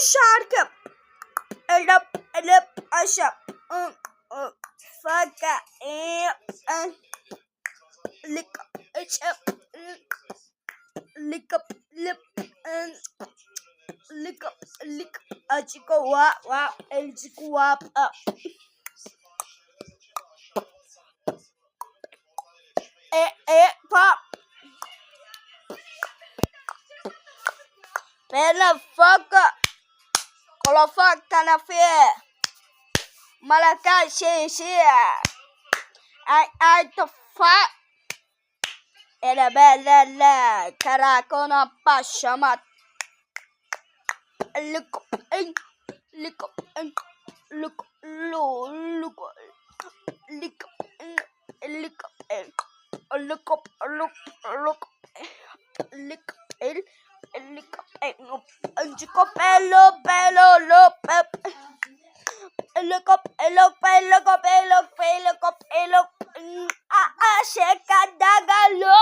şarkı. Elip aşağı. Faka. Lick up. Lick up. Lick up. Chico wap. El chico wap. Pop. Pela foca. Colofoca na fé. Malacá, xixia. Ai, tô fa. Era bela, caracona, pachama. Look, pelo, chega da galo.